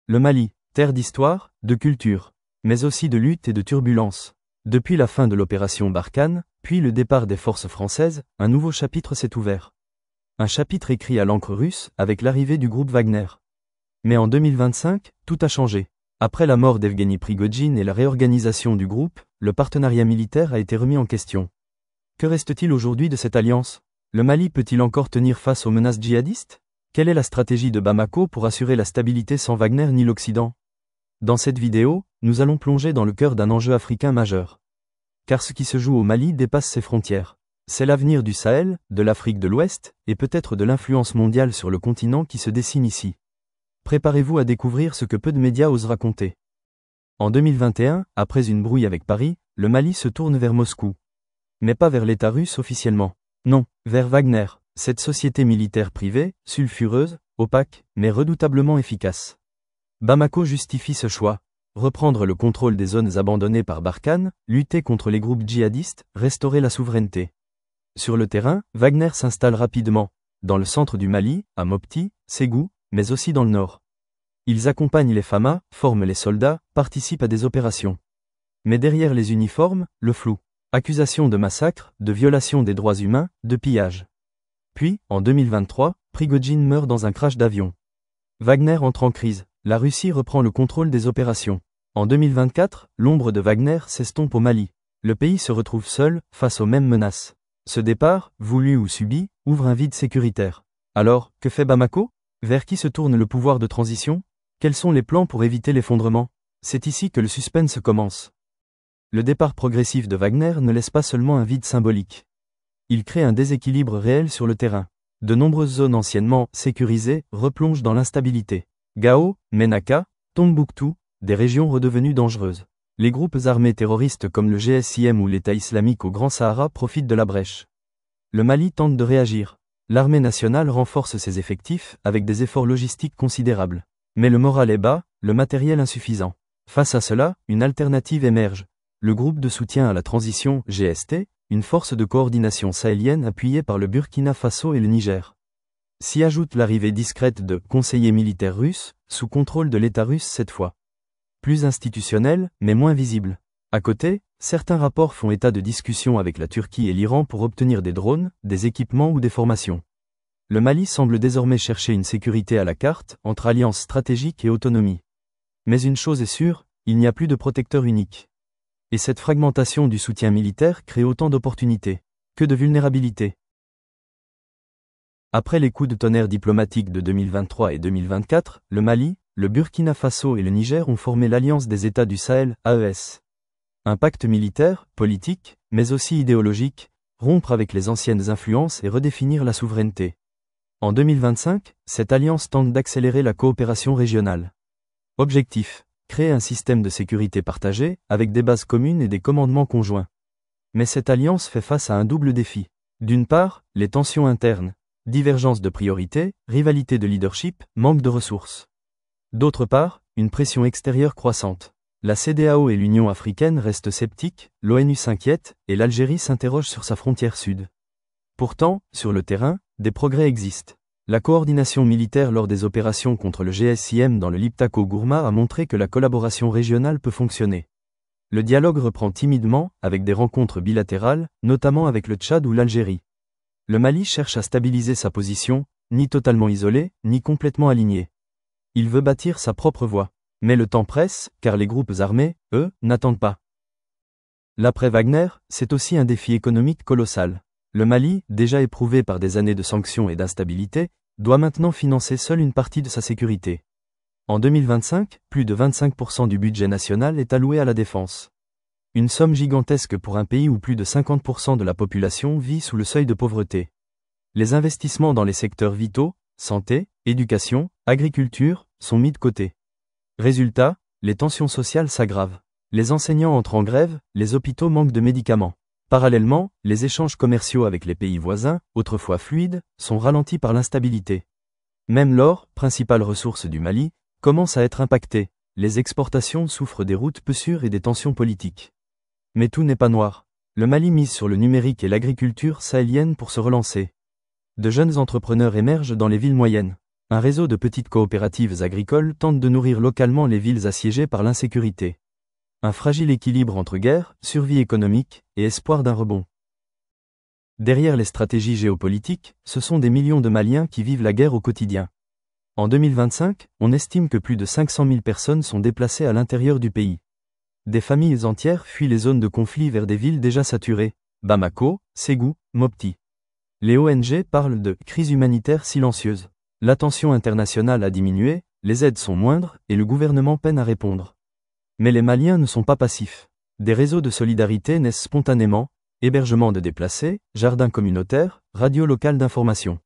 Le Mali, terre d'histoire, de culture, mais aussi de lutte et de turbulence. Depuis la fin de l'opération Barkhane, puis le départ des forces françaises, un nouveau chapitre s'est ouvert. Un chapitre écrit à l'encre russe avec l'arrivée du groupe Wagner. Mais en 2025, tout a changé. Après la mort d'Evgeny Prigojine et la réorganisation du groupe, le partenariat militaire a été remis en question. Que reste-t-il aujourd'hui de cette alliance? Le Mali peut-il encore tenir face aux menaces djihadistes? Quelle est la stratégie de Bamako pour assurer la stabilité sans Wagner ni l'Occident? Dans cette vidéo, nous allons plonger dans le cœur d'un enjeu africain majeur. Car ce qui se joue au Mali dépasse ses frontières. C'est l'avenir du Sahel, de l'Afrique de l'Ouest, et peut-être de l'influence mondiale sur le continent qui se dessine ici. Préparez-vous à découvrir ce que peu de médias osent raconter. En 2021, après une brouille avec Paris, le Mali se tourne vers Moscou. Mais pas vers l'État russe officiellement. Non, vers Wagner, cette société militaire privée, sulfureuse, opaque, mais redoutablement efficace. Bamako justifie ce choix. Reprendre le contrôle des zones abandonnées par Barkhane, lutter contre les groupes djihadistes, restaurer la souveraineté. Sur le terrain, Wagner s'installe rapidement, dans le centre du Mali, à Mopti, Ségou, mais aussi dans le nord. Ils accompagnent les FAMA, forment les soldats, participent à des opérations. Mais derrière les uniformes, le flou. Accusations de massacre, de violation des droits humains, de pillage. Puis, en 2023, Prigojine meurt dans un crash d'avion. Wagner entre en crise, la Russie reprend le contrôle des opérations. En 2024, l'ombre de Wagner s'estompe au Mali. Le pays se retrouve seul, face aux mêmes menaces. Ce départ, voulu ou subi, ouvre un vide sécuritaire. Alors, que fait Bamako? Vers qui se tourne le pouvoir de transition? Quels sont les plans pour éviter l'effondrement? C'est ici que le suspense commence. Le départ progressif de Wagner ne laisse pas seulement un vide symbolique. Il crée un déséquilibre réel sur le terrain. De nombreuses zones anciennement sécurisées replongent dans l'instabilité. Gao, Menaka, Tombouctou, des régions redevenues dangereuses. Les groupes armés terroristes comme le GSIM ou l'État islamique au Grand Sahara profitent de la brèche. Le Mali tente de réagir. L'armée nationale renforce ses effectifs avec des efforts logistiques considérables. Mais le moral est bas, le matériel insuffisant. Face à cela, une alternative émerge. Le groupe de soutien à la transition, GST, une force de coordination sahélienne appuyée par le Burkina Faso et le Niger. S'y ajoute l'arrivée discrète de conseillers militaires russes, sous contrôle de l'État russe cette fois. Plus institutionnel, mais moins visible. À côté, certains rapports font état de discussions avec la Turquie et l'Iran pour obtenir des drones, des équipements ou des formations. Le Mali semble désormais chercher une sécurité à la carte, entre alliance stratégique et autonomie. Mais une chose est sûre, il n'y a plus de protecteur unique. Et cette fragmentation du soutien militaire crée autant d'opportunités que de vulnérabilités. Après les coups de tonnerre diplomatiques de 2023 et 2024, le Mali, le Burkina Faso et le Niger ont formé l'Alliance des États du Sahel, AES. Un pacte militaire, politique, mais aussi idéologique, rompre avec les anciennes influences et redéfinir la souveraineté. En 2025, cette alliance tente d'accélérer la coopération régionale. Objectif: créer un système de sécurité partagé, avec des bases communes et des commandements conjoints. Mais cette alliance fait face à un double défi. D'une part, les tensions internes, divergence de priorités, rivalité de leadership, manque de ressources. D'autre part, une pression extérieure croissante. La CEDEAO et l'Union africaine restent sceptiques, l'ONU s'inquiète, et l'Algérie s'interroge sur sa frontière sud. Pourtant, sur le terrain, des progrès existent. La coordination militaire lors des opérations contre le GSIM dans le Liptako-Gourma a montré que la collaboration régionale peut fonctionner. Le dialogue reprend timidement, avec des rencontres bilatérales, notamment avec le Tchad ou l'Algérie. Le Mali cherche à stabiliser sa position, ni totalement isolé, ni complètement aligné. Il veut bâtir sa propre voie. Mais le temps presse, car les groupes armés, eux, n'attendent pas. L'après-Wagner, c'est aussi un défi économique colossal. Le Mali, déjà éprouvé par des années de sanctions et d'instabilité, doit maintenant financer seul une partie de sa sécurité. En 2025, plus de 25% du budget national est alloué à la défense. Une somme gigantesque pour un pays où plus de 50% de la population vit sous le seuil de pauvreté. Les investissements dans les secteurs vitaux, santé, éducation, agriculture, sont mis de côté. Résultat, les tensions sociales s'aggravent. Les enseignants entrent en grève, les hôpitaux manquent de médicaments. Parallèlement, les échanges commerciaux avec les pays voisins, autrefois fluides, sont ralentis par l'instabilité. Même l'or, principale ressource du Mali, commence à être impacté. Les exportations souffrent des routes peu sûres et des tensions politiques. Mais tout n'est pas noir. Le Mali mise sur le numérique et l'agriculture sahélienne pour se relancer. De jeunes entrepreneurs émergent dans les villes moyennes. Un réseau de petites coopératives agricoles tente de nourrir localement les villes assiégées par l'insécurité. Un fragile équilibre entre guerre, survie économique et espoir d'un rebond. Derrière les stratégies géopolitiques, ce sont des millions de Maliens qui vivent la guerre au quotidien. En 2025, on estime que plus de 500 000 personnes sont déplacées à l'intérieur du pays. Des familles entières fuient les zones de conflit vers des villes déjà saturées, Bamako, Ségou, Mopti. Les ONG parlent de « crise humanitaire silencieuse ». L'attention internationale a diminué, les aides sont moindres et le gouvernement peine à répondre. Mais les Maliens ne sont pas passifs. Des réseaux de solidarité naissent spontanément, hébergement de déplacés, jardins communautaires, radio locale d'information.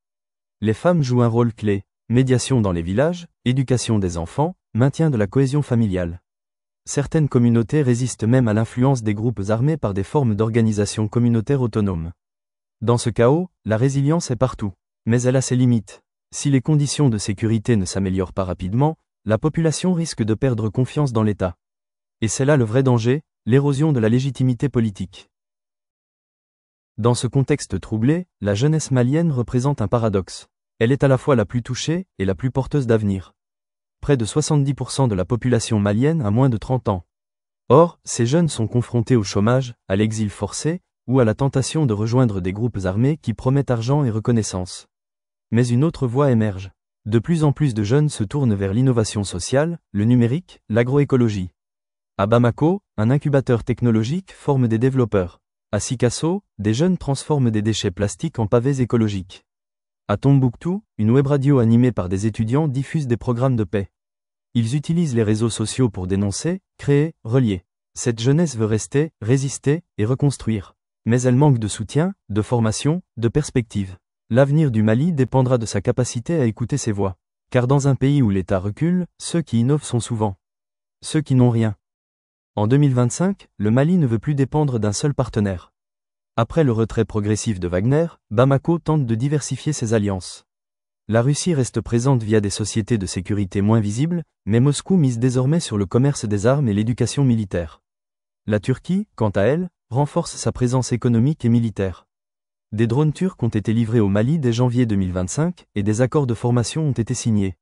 Les femmes jouent un rôle clé, médiation dans les villages, éducation des enfants, maintien de la cohésion familiale. Certaines communautés résistent même à l'influence des groupes armés par des formes d'organisation communautaire autonome. Dans ce chaos, la résilience est partout. Mais elle a ses limites. Si les conditions de sécurité ne s'améliorent pas rapidement, la population risque de perdre confiance dans l'État. Et c'est là le vrai danger, l'érosion de la légitimité politique. Dans ce contexte troublé, la jeunesse malienne représente un paradoxe. Elle est à la fois la plus touchée et la plus porteuse d'avenir. Près de 70% de la population malienne a moins de 30 ans. Or, ces jeunes sont confrontés au chômage, à l'exil forcé, ou à la tentation de rejoindre des groupes armés qui promettent argent et reconnaissance. Mais une autre voie émerge. De plus en plus de jeunes se tournent vers l'innovation sociale, le numérique, l'agroécologie. À Bamako, un incubateur technologique forme des développeurs. À Sikasso, des jeunes transforment des déchets plastiques en pavés écologiques. À Tombouctou, une web radio animée par des étudiants diffuse des programmes de paix. Ils utilisent les réseaux sociaux pour dénoncer, créer, relier. Cette jeunesse veut rester, résister et reconstruire. Mais elle manque de soutien, de formation, de perspective. L'avenir du Mali dépendra de sa capacité à écouter ses voix. Car dans un pays où l'État recule, ceux qui innovent sont souvent ceux qui n'ont rien. En 2025, le Mali ne veut plus dépendre d'un seul partenaire. Après le retrait progressif de Wagner, Bamako tente de diversifier ses alliances. La Russie reste présente via des sociétés de sécurité moins visibles, mais Moscou mise désormais sur le commerce des armes et l'éducation militaire. La Turquie, quant à elle, renforce sa présence économique et militaire. Des drones turcs ont été livrés au Mali dès janvier 2025 et des accords de formation ont été signés.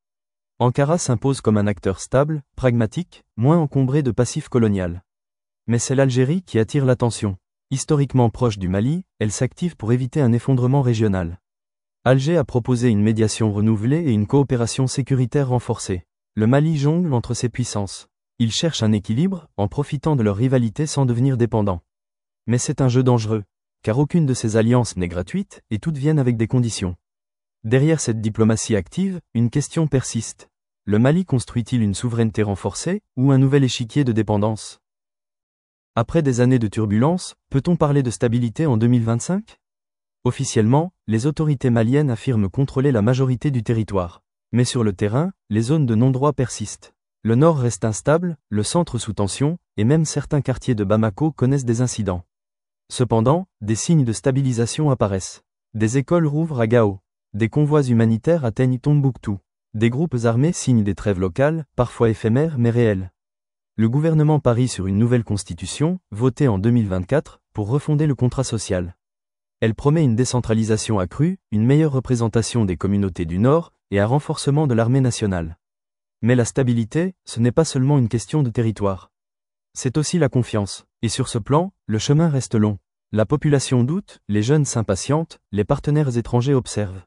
Ankara s'impose comme un acteur stable, pragmatique, moins encombré de passifs colonial. Mais c'est l'Algérie qui attire l'attention. Historiquement proche du Mali, elle s'active pour éviter un effondrement régional. Alger a proposé une médiation renouvelée et une coopération sécuritaire renforcée. Le Mali jongle entre ces puissances. Il cherche un équilibre, en profitant de leur rivalité sans devenir dépendant. Mais c'est un jeu dangereux. Car aucune de ces alliances n'est gratuite, et toutes viennent avec des conditions. Derrière cette diplomatie active, une question persiste. Le Mali construit-il une souveraineté renforcée, ou un nouvel échiquier de dépendance ? Après des années de turbulence, peut-on parler de stabilité en 2025 ? Officiellement, les autorités maliennes affirment contrôler la majorité du territoire. Mais sur le terrain, les zones de non-droit persistent. Le nord reste instable, le centre sous tension, et même certains quartiers de Bamako connaissent des incidents. Cependant, des signes de stabilisation apparaissent. Des écoles rouvrent à Gao. Des convois humanitaires atteignent Tombouctou. Des groupes armés signent des trêves locales, parfois éphémères mais réelles. Le gouvernement parie sur une nouvelle constitution, votée en 2024, pour refonder le contrat social. Elle promet une décentralisation accrue, une meilleure représentation des communautés du Nord, et un renforcement de l'armée nationale. Mais la stabilité, ce n'est pas seulement une question de territoire. C'est aussi la confiance. Et sur ce plan, le chemin reste long. La population doute, les jeunes s'impatientent, les partenaires étrangers observent.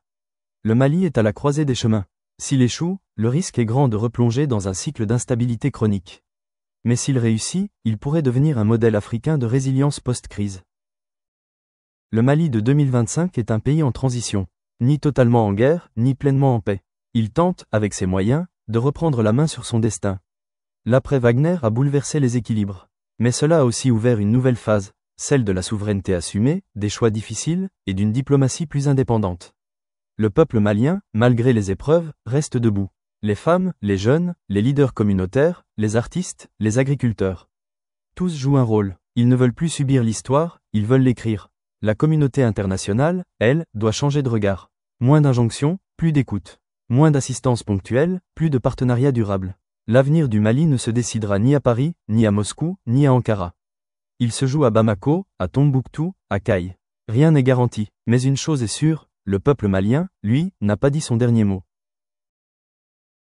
Le Mali est à la croisée des chemins. S'il échoue, le risque est grand de replonger dans un cycle d'instabilité chronique. Mais s'il réussit, il pourrait devenir un modèle africain de résilience post-crise. Le Mali de 2025 est un pays en transition. Ni totalement en guerre, ni pleinement en paix. Il tente, avec ses moyens, de reprendre la main sur son destin. L'après-Wagner a bouleversé les équilibres. Mais cela a aussi ouvert une nouvelle phase, celle de la souveraineté assumée, des choix difficiles, et d'une diplomatie plus indépendante. Le peuple malien, malgré les épreuves, reste debout. Les femmes, les jeunes, les leaders communautaires, les artistes, les agriculteurs. Tous jouent un rôle. Ils ne veulent plus subir l'histoire, ils veulent l'écrire. La communauté internationale, elle, doit changer de regard. Moins d'injonctions, plus d'écoute. Moins d'assistance ponctuelle, plus de partenariat durable. L'avenir du Mali ne se décidera ni à Paris, ni à Moscou, ni à Ankara. Il se joue à Bamako, à Tombouctou, à Kayes. Rien n'est garanti, mais une chose est sûre, le peuple malien, lui, n'a pas dit son dernier mot.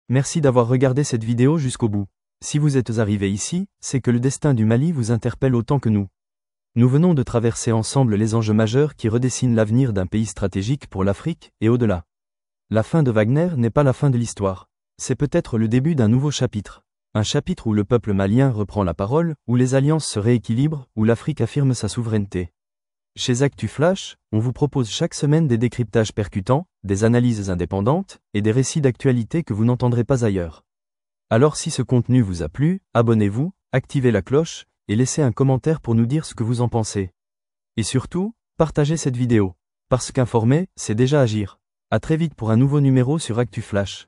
Merci d'avoir regardé cette vidéo jusqu'au bout. Si vous êtes arrivé ici, c'est que le destin du Mali vous interpelle autant que nous. Nous venons de traverser ensemble les enjeux majeurs qui redessinent l'avenir d'un pays stratégique pour l'Afrique et au-delà. La fin de Wagner n'est pas la fin de l'histoire. C'est peut-être le début d'un nouveau chapitre. Un chapitre où le peuple malien reprend la parole, où les alliances se rééquilibrent, où l'Afrique affirme sa souveraineté. Chez Actu Flash, on vous propose chaque semaine des décryptages percutants, des analyses indépendantes, et des récits d'actualité que vous n'entendrez pas ailleurs. Alors si ce contenu vous a plu, abonnez-vous, activez la cloche, et laissez un commentaire pour nous dire ce que vous en pensez. Et surtout, partagez cette vidéo. Parce qu'informer, c'est déjà agir. À très vite pour un nouveau numéro sur Actu Flash.